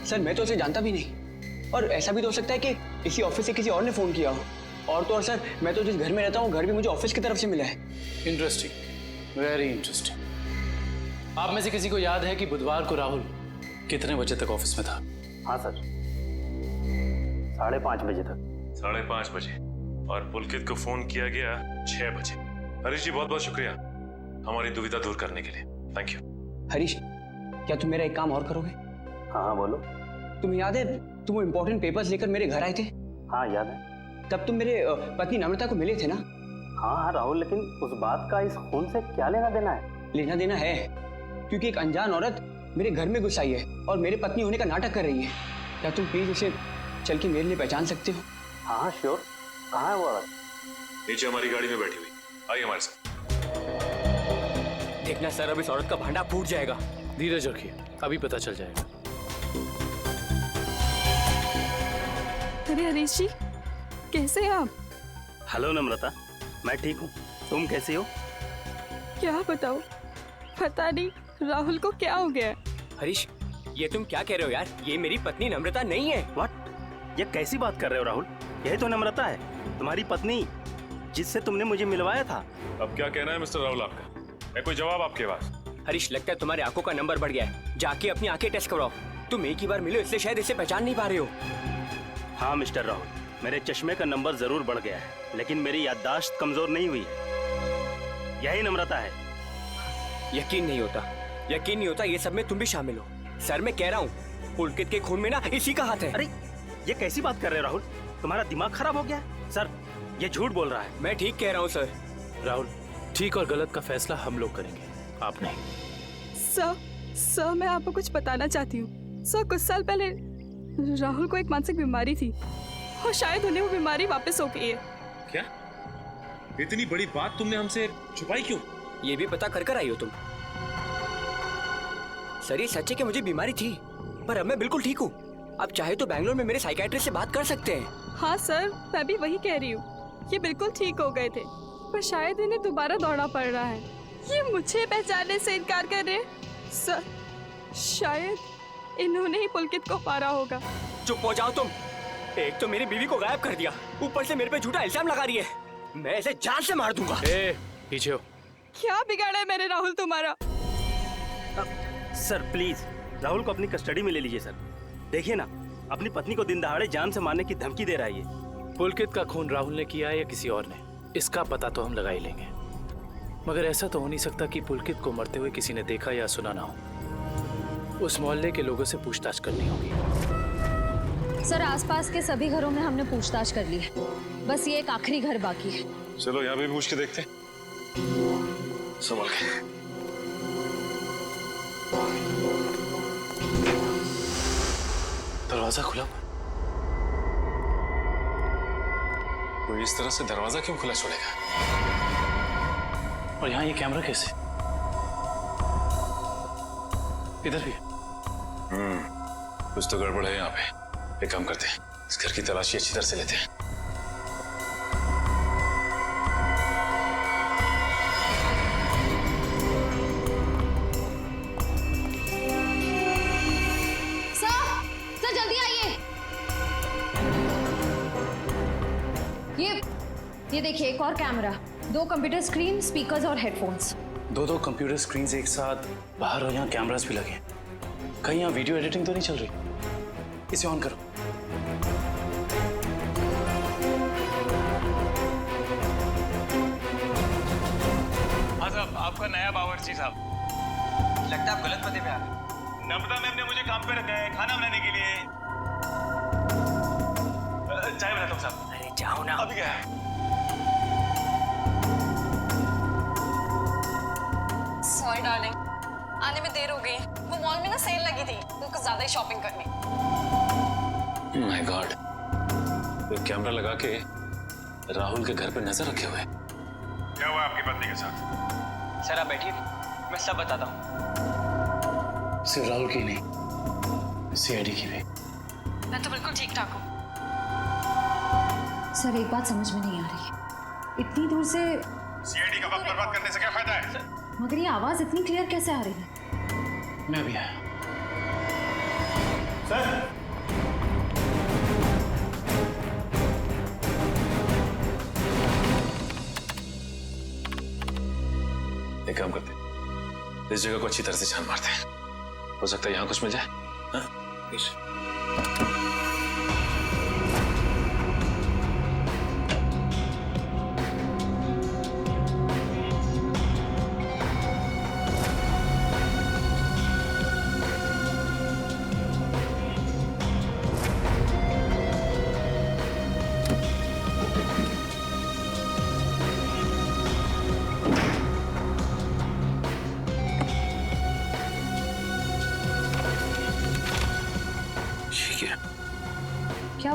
सर, मैं तो उसे जानता भी नहीं। और ऐसा भी तो हो सकता है कि इसी ऑफिस से किसी और ने फोन किया हो। और तो और सर, मैं तो जिस घर में रहता हूँ घर भी मुझे ऑफिस की तरफ से मिला है। Interesting, very interesting. आप में से किसी को याद है कि बुधवार को राहुल कितने बजे तक ऑफिस में था? हाँ सर, 5:30 बजे तक। 5:30 बजे, और पुलकित को फोन किया गया 6 बजे। हरीश जी, बहुत बहुत शुक्रिया हमारी दुविधा दूर करने के लिए। Thank you. हरीश, क्या तुम मेरा एक काम और करोगे? हाँ हाँ बोलो। तुम्हें याद है तुम वो इम्पोर्टेंट पेपर्स लेकर मेरे घर आए थे? हाँ याद है। तब तुम मेरे पत्नी नम्रता को मिले थे ना? हाँ हाँ राहुल, लेकिन उस बात का इस खून से क्या लेना देना है? लेना देना है, क्योंकि एक अनजान औरत मेरे घर में घुस आई है और मेरे पत्नी होने का नाटक कर रही है। क्या तुम प्लीज उसे चल के मेरे लिए पहचान सकते हो? हाँ हाँ श्योर। कहाँ है वो औरत? नीचे हमारी गाड़ी में बैठी हुई, आइए हमारे साथ। देखना सर, अब इस औरत का भांडा फूट जाएगा। धीरज रखिए, अभी पता चल जाएगा। अरे हरीश जी, कैसे हैं आप? हेलो नम्रता, मैं ठीक हूँ, तुम कैसी हो? क्या बताओ, पता नहीं राहुल को क्या हो गया। हरीश, ये तुम क्या कह रहे हो यार? ये मेरी पत्नी नम्रता नहीं है। व्हाट? ये कैसी बात कर रहे हो राहुल? यही तो नम्रता है, तुम्हारी पत्नी, जिससे तुमने मुझे मिलवाया था। अब क्या कहना है मिस्टर राहुल आपका? है कोई जवाब आपके पास? हरीश, लगता है तुम्हारी आंखों का नंबर बढ़ गया है। जाके अपनी आंखें टेस्ट करवाओ। तुम एक ही बार मिलो इसलिए शायद इसे पहचान नहीं पा रहे हो। हाँ मिस्टर राहुल, मेरे चश्मे का नंबर जरूर बढ़ गया है, लेकिन मेरी याददाश्त कमजोर नहीं हुई है। यही नम्रता है। यकीन नहीं होता ये सब में तुम भी शामिल हो। सर मैं कह रहा हूँ, पुलकित के खून में ना इसी का हाथ है। अरे ये कैसी बात कर रहे हो राहुल? तुम्हारा दिमाग खराब हो गया? सर ये झूठ बोल रहा है। मैं ठीक कह रहा हूँ सर। राहुल, ठीक और गलत का फैसला हम लोग करेंगे, आप नहीं। सर मैं आपको कुछ बताना चाहती हूँ। सर कुछ साल पहले राहुल को एक मानसिक बीमारी थी और शायद उन्हें वो बीमारी वापस हो गई है। क्या? इतनी बड़ी बात तुमने हमसे छुपाई क्यों? ये भी पता कर आई हो तुम? सर ये सच है कि मुझे बीमारी थी, पर अब मैं बिल्कुल ठीक हूँ। अब चाहे तो बैंगलोर में मेरे साइकियाट्रिस्ट से बात कर सकते हैं। हाँ सर, मैं भी वही कह रही हूँ। ये बिल्कुल ठीक हो गए थे, पर शायद इन्हें दोबारा दौड़ना पड़ रहा है। ये मुझे पहचानने से इनकार कर रहे हैं। सर शायद इन्होंने ही पुलकित को मारा होगा। चुप हो जाओ तुम। एक तो मेरी बीवी को गायब कर दिया, ऊपर से मेरे पे झूठा इल्जाम लगा रही है। मैं इसे जान से मार दूंगा। पीछे हो। क्या बिगाड़ा है मैंने राहुल तुम्हारा? सर प्लीज राहुल को अपनी कस्टडी में ले लीजिए सर। देखिए ना, अपनी पत्नी को दिन दहाड़े जान से मारने की धमकी दे रहा है ये। पुलकित का खून राहुल ने किया है या किसी और ने, इसका पता तो हम लगा ही लेंगे। मगर ऐसा तो हो नहीं सकता कि पुलकित को मरते हुए किसी ने देखा या सुना ना हो। उस मोहल्ले के लोगों से पूछताछ करनी होगी। सर आसपास के सभी घरों में हमने पूछताछ कर ली है, बस ये एक आखिरी घर बाकी है। चलो यहाँ भी पूछ के देखते हैं। संभल के। दरवाजा खुला। कोई इस तरह से दरवाजा क्यों खुला छोड़ेगा? और यहाँ ये कैमरा कैसे? इधर भी। कुछ तो गड़बड़ है यहाँ पे। एक काम करते हैं, इस घर की तलाशी अच्छी तरह से लेते हैं। सर जल्दी आइए। ये देखिए एक और कैमरा, 2 कंप्यूटर स्क्रीन, स्पीकर्स और हेडफोन्स। दो कंप्यूटर स्क्रीन एक साथ बाहर और यहाँ कैमरास भी लगे। कहीं यहाँ वीडियो एडिटिंग तो नहीं चल रही? इसे ऑन करो। हाँ साहब, आपका नया बावर्ची साहब। लगता है आप गलत पते पे आ गए। नम्रता मैम ने मुझे काम पे रखा है खाना बनाने के लिए। चाय बनाता हूँ साहब। अरे जाओ ना। अभी क्या है? सॉरी डार्लिंग, आने में देर हो गई। वो मॉल में ना सेल लगी थी, तो कुछ ज्यादा ही शॉपिंग करनी। माय गॉड, वो कैमरा लगा के राहुल के घर पे नजर रखे हुए। क्या हुआ आपकी पत्नी के साथ? सर आप बैठिए, मैं सब बताता हूँ। सिर्फ राहुल की नहीं, सीआईडी की भी। मैं तो बिल्कुल ठीक ठाक हूँ। सर एक बात समझ में नहीं आ रही है, इतनी दूर से सीआईडी का वक्त बर्बाद करने से क्या फायदा है? मगर ये आवाज इतनी क्लियर कैसे आ रही है? मैं भी आया। सर एक काम करते हैं, इस जगह को अच्छी तरह से छान मारते हैं। हो सकता है यहाँ कुछ मिल जाए। हाँ?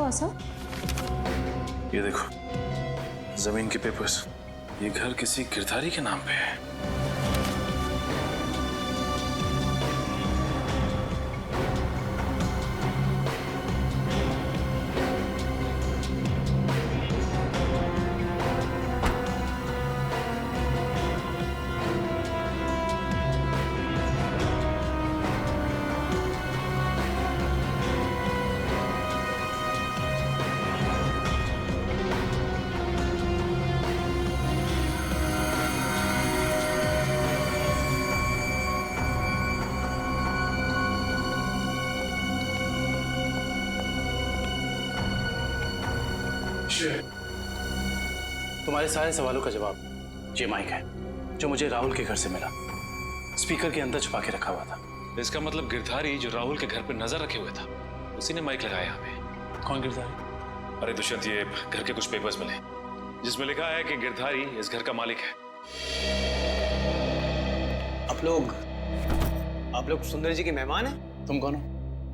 हुआ सर? ये देखो जमीन के पेपर्स, ये घर किसी गिरधारी के नाम पे है। तुम्हारे सारे सवालों का जवाब ये माइक है जो मुझे राहुल के घर से मिला। स्पीकर के अंदर छुपा के रखा हुआ था। इसका मतलब गिरधारी जो राहुल के घर पे नजर रखे हुए था, उसी ने माइक लगाया यहाँ पे। कौन गिरधारी? अरे दुष्यंत, ये घर के कुछ पेपर्स मिले जिसमें लिखा है कि गिरधारी इस घर का मालिक है। आप लोग सुंदर जी के मेहमान हैं? तुम कौन हो?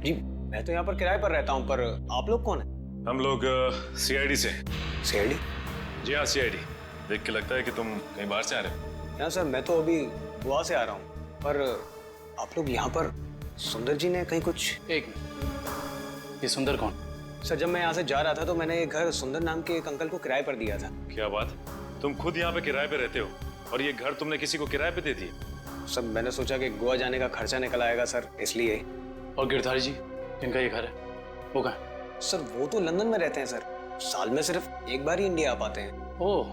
जी मैं तो यहाँ पर किराए पर रहता हूँ, पर आप लोग कौन हैं? हम लोग सीआईडी से। सीआईडी? जी हाँ सीआईडी। देख के लगता है कि तुम कहीं बाहर से आ रहे हो। यहाँ सर मैं तो अभी गोवा से आ रहा हूँ, पर आप लोग यहाँ पर सुंदर जी ने कहीं कुछ। एक मिनट, ये सुंदर कौन? सर जब मैं यहाँ से जा रहा था तो मैंने ये घर सुंदर नाम के एक अंकल को किराए पर दिया था। क्या बात, तुम खुद यहाँ पे किराए पे रहते हो और ये घर तुमने किसी को किराए पे दे दिया? सर मैंने सोचा कि गोवा जाने का खर्चा निकल आएगा सर, इसलिए। और गिरधारी जी जिनका ये घर है वो कहाँ? सर वो तो लंदन में रहते हैं सर, साल में सिर्फ एक बार ही इंडिया आ पाते हैं। ओह,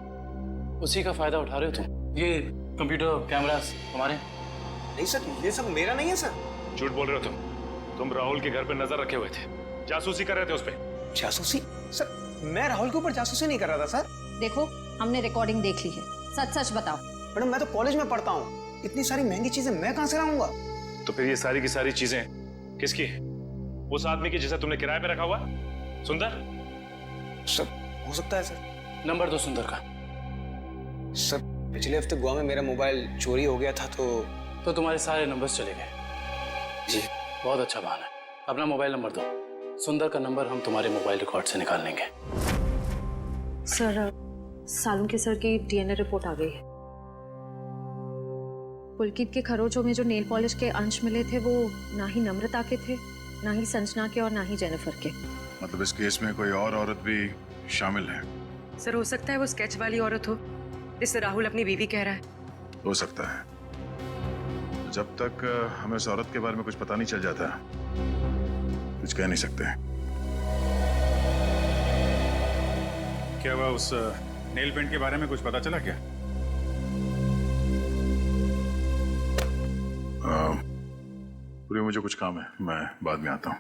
उसी का फायदा उठा रहे हो तुम? ये कंप्यूटर कैमरास तुम्हारे? नहीं सर, ये सब मेरा नहीं है सर। झूठ बोल रहे हो तुम राहुल के घर पे नजर रखे हुए थे, जासूसी कर रहे थे उस पे। जासूसी? सर मैं राहुल के ऊपर जासूसी नहीं कर रहा था सर। देखो हमने रिकॉर्डिंग देख ली है, सच सच बताओ। मैडम मैं तो कॉलेज में पढ़ता हूँ, इतनी सारी महंगी चीजें मैं कहाँ से लाऊंगा? तो फिर ये सारी की सारी चीजें किसकी है? उस आदमी की जिसे तुमने किराए पे रखा हुआ, सुंदर? सर हो सकता है सर। नंबर दो सुंदर का। सर पिछले हफ्ते गोवा में मेरा मोबाइल चोरी हो गया था तो तुम्हारे सारे नंबर्स चले गए? जी। बहुत अच्छा बहाना है। अपना मोबाइल नंबर दो, सुंदर का नंबर हम तुम्हारे मोबाइल रिकॉर्ड से निकाल लेंगे। सर सालुंके सर की डीएनए रिपोर्ट आ गई है। पुलकित के खरोचों में जो नेल पॉलिश के अंश मिले थे वो ना ही नम्रता के थे, ना ही संजना के और ना ही जेनिफर के। मतलब इस केस में कोई और औरत भी शामिल है? सर हो सकता है वो स्केच वाली औरत हो जिससे राहुल अपनी बीवी कह रहा है। हो सकता है। जब तक हमें उस औरत के बारे में कुछ पता नहीं चल जाता, कुछ कह नहीं सकते। क्या हुआ, उस नेल पेंट के बारे में कुछ पता चला क्या? पूरी मुझे कुछ काम है, मैं बाद में आता हूँ।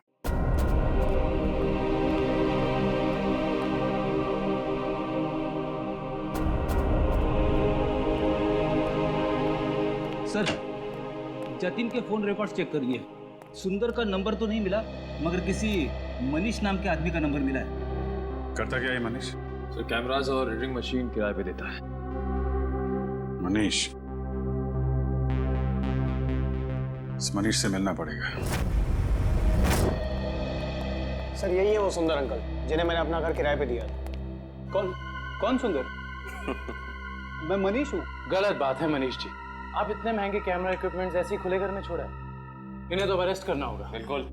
सर जतिन के फोन रिकॉर्ड्स चेक करिए। सुंदर का नंबर तो नहीं मिला, मगर किसी मनीष नाम के आदमी का नंबर मिला है। करता क्या है मनीष? सर कैमरास और रीडिंग मशीन किराए पे देता है। मनीष? इस मनीष से मिलना पड़ेगा। सर यही है वो सुंदर अंकल जिन्हें मैंने अपना घर किराए पे दिया था। कौन सुंदर? मैं मनीष हूँ। गलत बात है मनीष जी, आप इतने महंगे कैमरा इक्विपमेंट्स ऐसे ही खुले घर में छोड़ा है, इन्हें तो अरेस्ट करना होगा। बिल्कुल।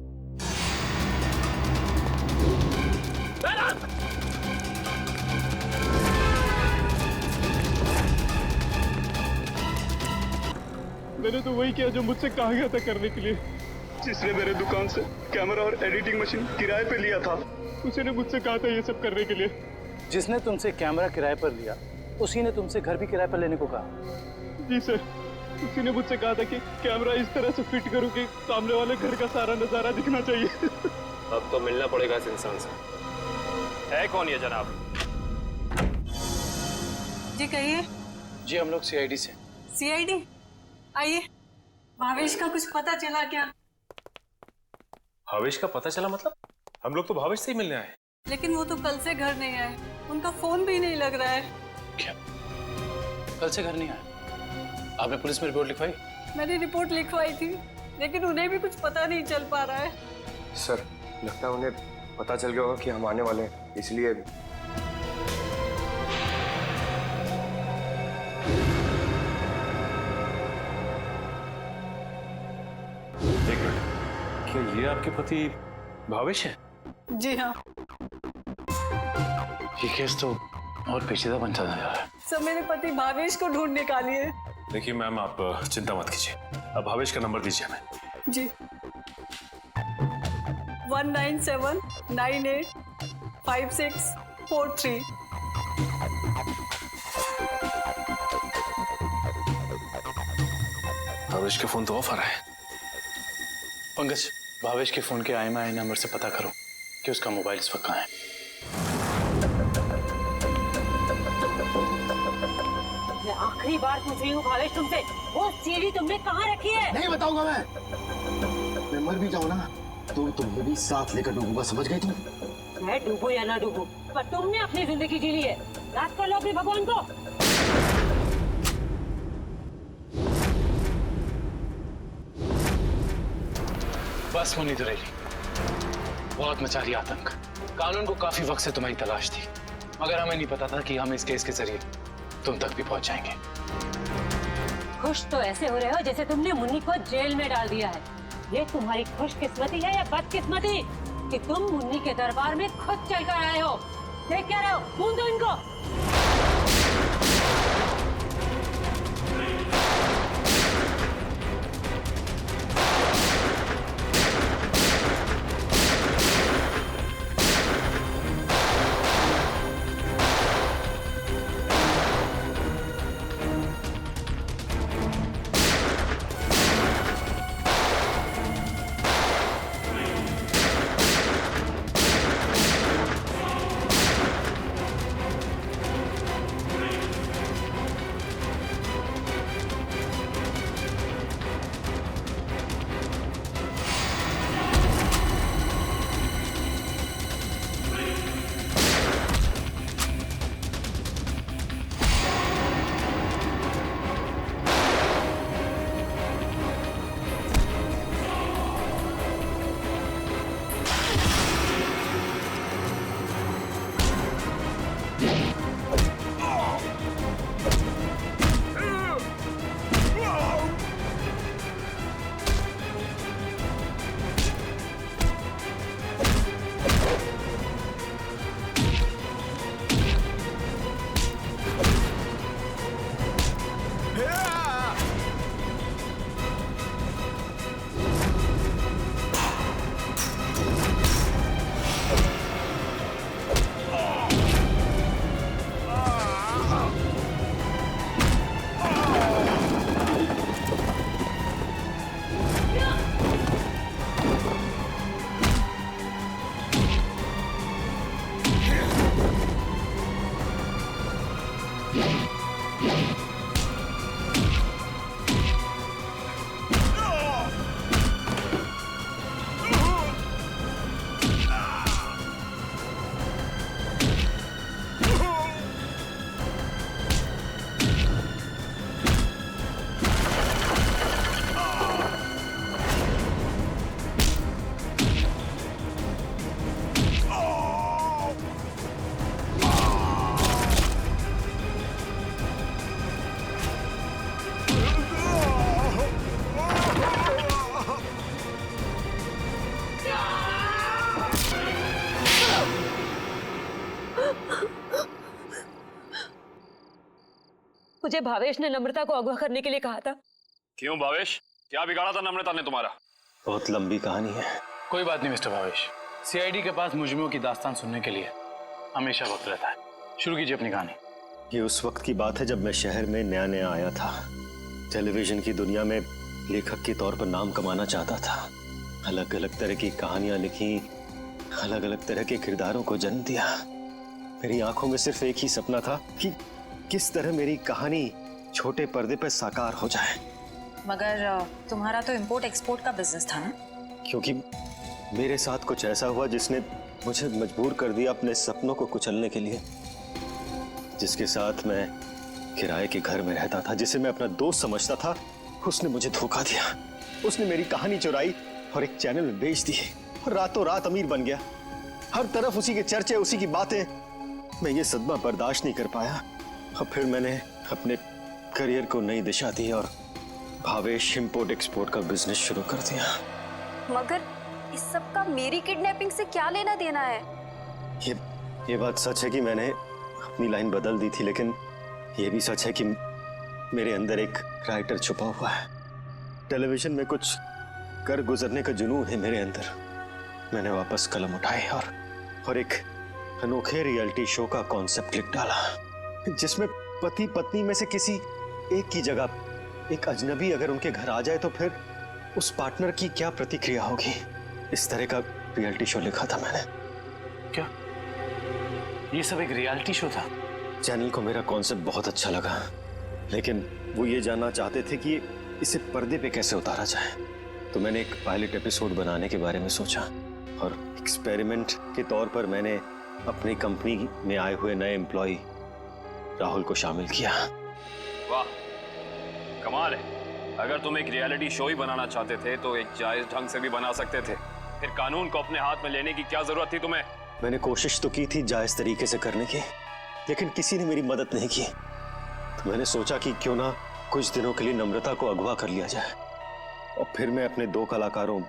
मैंने तो वही किया जो मुझसे कहा गया था करने के लिए। जिसने मेरे दुकान से कैमरा और एडिटिंग मशीन किराए पे लिया था, उसी ने मुझसे कहा था ये सब करने के लिए। जिसने तुमसे कैमरा किराए पर लिया, उसी ने तुमसे घर भी किराए पर लेने को कहा। जी सर, उसी ने मुझसे कहा था कि कैमरा इस तरह से फिट करूं कि सामने वाले घर का सारा नजारा दिखना चाहिए। अब तो मिलना पड़ेगा इस इंसान से। है कौन ये जनाब? जी कहिए। जी हम लोग सीआईडी से। सीआईडी? आइए। भावेश का कुछ पता चला क्या? भावेश का पता चला मतलब? हम लोग तो भावेश से ही मिलने आए। लेकिन वो तो कल से घर नहीं आए, उनका फोन भी नहीं लग रहा है। क्या कल से घर नहीं आए? आपने पुलिस में रिपोर्ट लिखवाई? मैंने रिपोर्ट लिखवाई थी, लेकिन उन्हें भी कुछ पता नहीं चल पा रहा है। सर लगता है उन्हें पता चल गया होगा कि हम आने वाले हैं, इसलिए एक मिनट, क्या ये आपके पति भावेश है? जी हाँ ये केस तो और पेचीदा बनता जा रहा है। सर, मेरे पति भावेश को ढूंढ निकालिए। देखिए मैम, आप चिंता मत कीजिए, अब भावेश का नंबर दीजिए हमें। जी 197985643। भावेश के फोन तो ऑफ आ रहा है। पंकज, भावेश के फोन के IMEI नंबर से पता करो कि उसका मोबाइल इस वक्त कहाँ है। मैं आखिरी बार पूछ रही हूँ भावेश तुमसे, वो सीढ़ी तुमने कहाँ रखी है? नहीं बताऊंगा मैं मर भी जाऊँ ना तो तुम्हें भी साथ लेकर डूबूंगा, समझ गई तुम? मैं डूबू या ना डूबू, पर तुमने अपनी जिंदगी जी ली है, याद कर लो अपने भगवान को। बस मुनीत रेली, बहुत मचा रही आतंक। कानून को काफी वक्त से तुम्हारी तलाश थी, मगर हमें नहीं पता था कि हम इस केस के जरिए तुम तक भी पहुंच जाएंगे। खुश तो ऐसे हो रहे हो जैसे तुमने मुन्नी को जेल में डाल दिया है। ये तुम्हारी खुशकिस्मती है या बदकिस्मती कि तुम मुन्नी के दरबार में खुद चलकर आए हो? देख क्या रहे हो, ढूंढ दो इनको। मुझे भावेश ने नम्रता को अगवा करने के लिए कहा था। क्यों भावेश, क्या बिगाड़ा था नम्रता ने तुम्हारा? बहुत लंबी कहानी है। कोई बात नहीं मिस्टर भावेश, CID के पास मुजरिमों की दास्तान सुनने के लिए हमेशा वक्त रहता है। शुरू कीजिए अपनी कहानी। ये उस वक्त की बात है जब मैं शहर में नया नया आया था। टेलीविजन की दुनिया में लेखक के तौर पर नाम कमाना चाहता था। अलग अलग तरह की कहानियां लिखी, अलग अलग तरह के किरदारों को जन्म दिया। मेरी आंखों में सिर्फ एक ही सपना था कि किस तरह मेरी कहानी छोटे पर्दे पर साकार हो जाए। मगर तुम्हारा तो इंपोर्ट एक्सपोर्ट का बिजनेस था ना? क्योंकि मेरे साथ कुछ ऐसा हुआ जिसने मुझे मजबूर कर दिया अपने सपनों को कुचलने के लिए। जिसके साथ मैं किराए के घर में रहता था, जिसे मैं अपना दोस्त समझता था, उसने मुझे धोखा दिया। उसने मेरी कहानी चुराई और एक चैनल में बेच दी और रातों रात अमीर बन गया। हर तरफ उसी के चर्चे, उसी की बातें। मैं ये सदमा बर्दाश्त नहीं कर पाया और फिर मैंने अपने करियर को नई दिशा दी और भावेश इंपोर्ट एक्सपोर्ट का बिजनेस शुरू कर दिया। मगर इस सब का मेरी किडनैपिंग से क्या लेना देना है? ये बात सच है कि मैंने अपनी लाइन बदल दी थी, लेकिन ये भी सच है कि मेरे अंदर एक राइटर छुपा हुआ है। टेलीविजन में कुछ कर गुजरने का जुनून है मेरे अंदर। मैंने वापस कलम उठाई और एक अनोखे रियलिटी शो का कॉन्सेप्ट लिख डाला, जिसमें पति पत्नी में से किसी एक की जगह एक अजनबी अगर उनके घर आ जाए तो फिर उस पार्टनर की क्या प्रतिक्रिया होगी। इस तरह का रियलिटी शो लिखा था मैंने। क्या ये सब एक रियलिटी शो था? चैनल को मेरा कॉन्सेप्ट बहुत अच्छा लगा, लेकिन वो ये जानना चाहते थे कि इसे पर्दे पे कैसे उतारा जाए। तो मैंने एक पायलट एपिसोड बनाने के बारे में सोचा और एक्सपेरिमेंट के तौर पर मैंने अपनी कंपनी में आए हुए नए एम्प्लॉय राहुल को शामिल किया। वाह, कमाल है। अगर तुम एक रियलिटी शो ही बनाना चाहते थे तो एक जायज ढंग से भी बना सकते थे। फिर कानून को अपने हाथ में लेने की क्या जरूरत थी तुम्हें? मैंने कोशिश तो की थी जायज तरीके से करने की, लेकिन किसी ने मेरी मदद नहीं की। तो मैंने सोचा कि क्यों ना कुछ दिनों के लिए नम्रता को अगवा कर लिया जाए और फिर मैं अपने 2 कलाकारों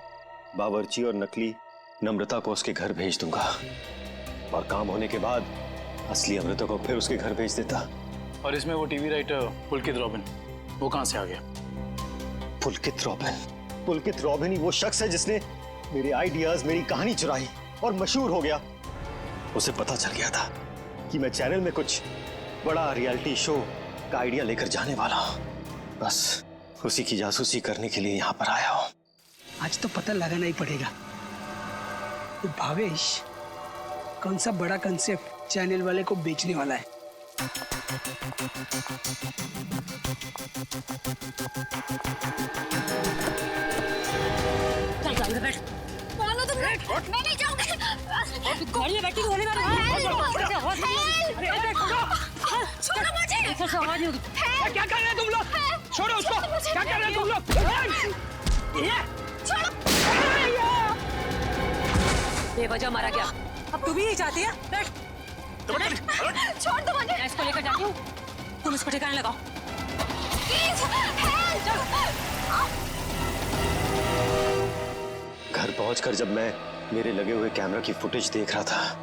बावर्ची और नकली नम्रता को उसके घर भेज दूंगा और काम होने के बाद असली अमृता को फिर उसके घर भेज देता। और इसमें वो टीवी राइटर पुलकित रॉबिन, वो कहां से आ गया? पुलकित रॉबिन ही वो शख्स है जिसने मेरे आइडियाज, मेरी कहानी चुराई और मशहूर हो गया। उसे पता चल गया था कि मैं चैनल में कुछ बड़ा रियलिटी शो का आइडिया लेकर जाने वाला हूं। बस उसी की जासूसी करने के लिए यहाँ पर आया हूँ। आज तो पता लगाना ही पड़ेगा कि भावेश कौन सा बड़ा कंसेप्ट चैनल वाले को बेचने वाला है। चल गाड़ी में बैठ। मानो तुम, मैं नहीं जाऊंगी। गाड़ी में बैठी होने वाला छोड़ो मुझे। ऐसा आवाज नहीं होगी। क्या कर रहे हैं तुम लोग? छोड़ो उसको। क्या कर रहे हैं तुम लोग? बेवजह मारा गया। अब तू भी यही चाहती है? बैठ। छोड़ दो मुझे। मैं इसको लेकर जाती हूँ, तुम इसको ठिकाने लगाओ। घर पहुंचकर जब मैं मेरे लगे हुए कैमरा की फुटेज देख रहा था,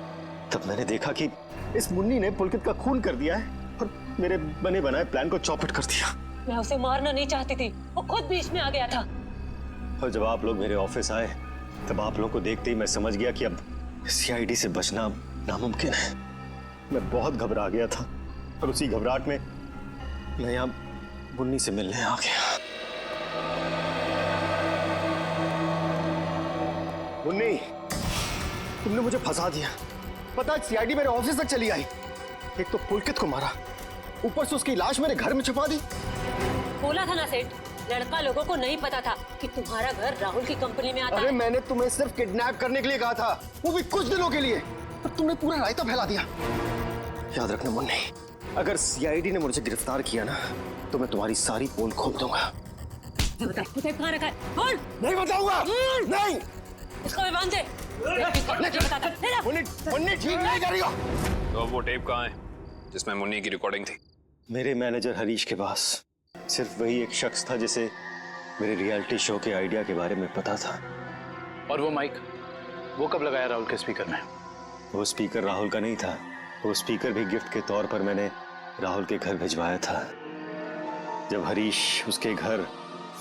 तब मैंने देखा कि इस मुन्नी ने पुलकित का खून कर दिया है और मेरे बने बनाए प्लान को चौपट कर दिया। मैं उसे मारना नहीं चाहती थी, वो खुद बीच में आ गया था। और जब आप लोग मेरे ऑफिस आए, तब आप लोगों को देखते ही मैं समझ गया कि अब सीआईडी से बचना नामुमकिन है। मैं बहुत घबरा गया था और उसी घबराहट में मैं यहाँ मुन्नी से मिलने आ गया। मुन्नी, तुमने मुझे फंसा दिया। पता है सीआईडी मेरे ऑफिस तक चली आई। एक तो पुलकित को मारा, ऊपर से उसकी लाश मेरे घर में छुपा दी। बोला था ना सेठ, लड़का लोगों को नहीं पता था कि तुम्हारा घर राहुल की कंपनी में आता है। अरे मैंने तुम्हें सिर्फ किडनैप करने के लिए कहा था, वो भी कुछ दिनों के लिए, पर तुमने पूरा रायता फैला दिया। याद रखना मुन्नी, अगर सीआईडी ने मुझे गिरफ्तार किया ना, तो मैं तुम्हारी सारी पोल खोल दूंगा। बता कहाँ रखा है? बोल। नहीं बताऊंगा। नहीं। इसको भी बांध दे। मुन्नी ठीक नहीं करेगा। तो वो टेप कहाँ है जिसमें मुन्नी की रिकॉर्डिंग थी? मेरे मैनेजर हरीश के पास। सिर्फ वही एक शख्स था जिसे मेरे रियलिटी शो के आइडिया के बारे में पता था। और वो माइक, वो कब लगाया राहुल के स्पीकर में? वो स्पीकर राहुल का नहीं था। वो स्पीकर भी गिफ्ट के तौर पर मैंने राहुल के घर भिजवाया था। जब हरीश उसके घर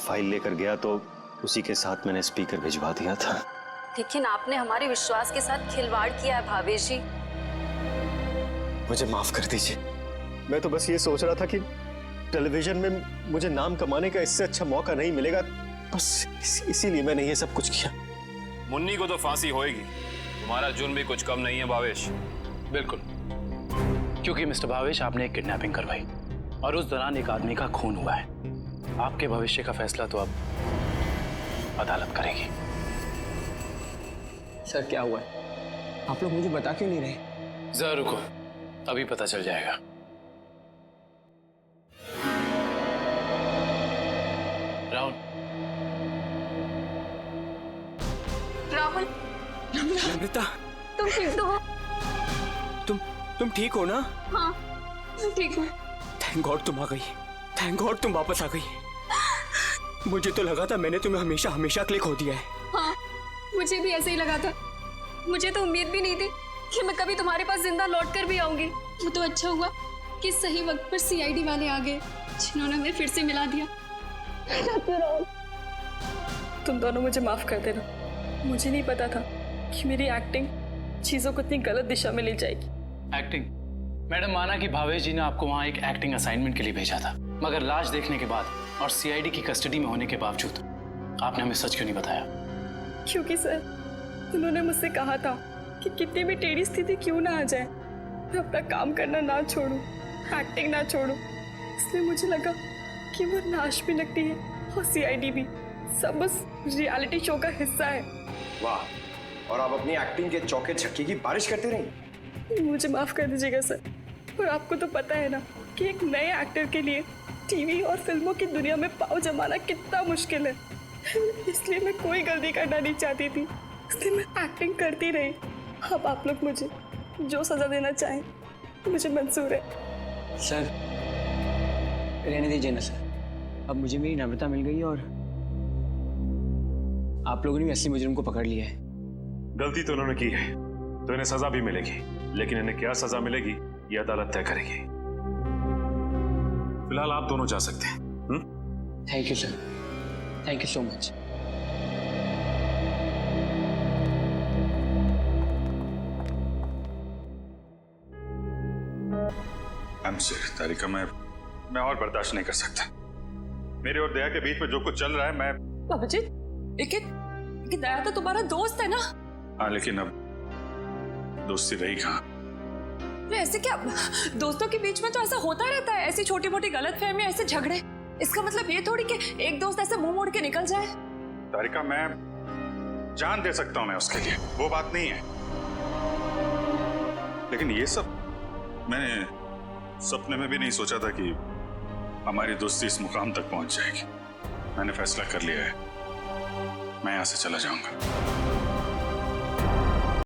फाइल लेकर गया तो उसी के साथ मैंने स्पीकर भिजवा दिया था। लेकिन आपने हमारे विश्वास के साथ खिलवाड़ किया है भावेश जी। मुझे माफ कर दीजिए। मैं तो बस ये सोच रहा था कि टेलीविजन में मुझे नाम कमाने का इससे अच्छा मौका नहीं मिलेगा, बस इसीलिए मैंने ये सब कुछ किया। मुन्नी को तो फांसी होएगी, तुम्हारा जुर्म भी कुछ कम नहीं है भावेश। बिल्कुल, क्योंकि मिस्टर भावेश आपने एक किडनैपिंग करवाई और उस दौरान एक आदमी का खून हुआ है। आपके भविष्य का फैसला तो अब अदालत करेगी। सर क्या हुआ है? आप लोग मुझे बता क्यों नहीं रहे? जरा रुको, अभी पता चल जाएगा। राहुल। नम्रता, तुम ठीक तो हो? तुम ठीक हो ना? हाँ मैं ठीक हूँ। थैंक गॉड तुम आ गई। थैंक गॉड तुम वापस आ गई। मुझे तो लगा था मैंने तुम्हें हमेशा हमेशा के लिए खो दिया है। हाँ मुझे भी ऐसे ही लगा था। मुझे तो उम्मीद भी नहीं थी कि मैं कभी तुम्हारे पास जिंदा लौट कर भी आऊंगी। वो तो अच्छा हुआ कि सही वक्त पर सीआईडी वाले आ गए, जिन्होंने हमें फिर से मिला दिया। तुम दोनों मुझे माफ कर देना। मुझे नहीं पता था कि मेरी एक्टिंग चीजों को इतनी गलत दिशा में ले जाएगी। एक्टिंग? मैडम, माना कि भावेश जी ने आपको वहाँ एक एक्टिंग असाइनमेंट के लिए भेजा था, मगर लाश देखने के बाद और सीआईडी की कस्टडी में होने के बावजूद आपने हमें सच क्यों नहीं बताया? क्योंकि सर उन्होंने मुझसे कहा था कि कितनी भी टेढ़ी स्थिति क्यों ना आ जाए, मैं अपना काम करना ना छोड़ूं, एक्टिंग ना छोड़ूं। इसलिए मुझे लगा कि वो लाश भी नकली है और सीआईडी भी सब बस रियलिटी शो का हिस्सा है। वाह, और आप अपनी एक्टिंग के चौके छक्के की बारिश करते रही। मुझे माफ कर दीजिएगा सर। और आपको तो पता है ना कि एक नए एक्टर के लिए टीवी और फिल्मों की दुनिया में पाँव जमाना कितना मुश्किल है। इसलिए मैं कोई गलती करना नहीं चाहती थी, इसलिए मैं एक्टिंग करती रही। अब आप लोग मुझे जो सजा देना चाहें मुझे मंजूर है। सर रहने दीजिए ना सर, अब मुझे मेरी नम्रता मिल गई और आप लोगों ने भी असली मुजरिम को पकड़ लिया है। गलती तो उन्होंने की है तो इन्हें सजा भी मिलेगी, लेकिन इन्हें क्या सजा मिलेगी ये अदालत तय करेगी। फिलहाल आप दोनों जा सकते हैं। Thank you sir, thank you so much. I'm sorry, तारिका, मैं और बर्दाश्त नहीं कर सकता। मेरे और दया के बीच में जो कुछ चल रहा है, मैं बाबूजी, लेकिन दया तो तुम्हारा दोस्त है ना? हाँ, लेकिन अब दोस्ती रही कहाँ? ऐसे क्या, दोस्तों के बीच में तो ऐसा होता रहता है, ऐसी छोटी मोटी गलतफहमी, ऐसे झगड़े। इसका मतलब ये थोड़ी कि एक दोस्त ऐसे मुंह मोड़ के निकल जाए। तारिका, मैं जान दे सकता हूँ मैं उसके लिए, वो बात नहीं है, लेकिन ये सब मैंने सपने में भी नहीं सोचा था कि हमारी दोस्ती इस मुकाम तक पहुंच जाएगी। मैंने फैसला कर लिया है, मैं यहाँ से चला जाऊंगा।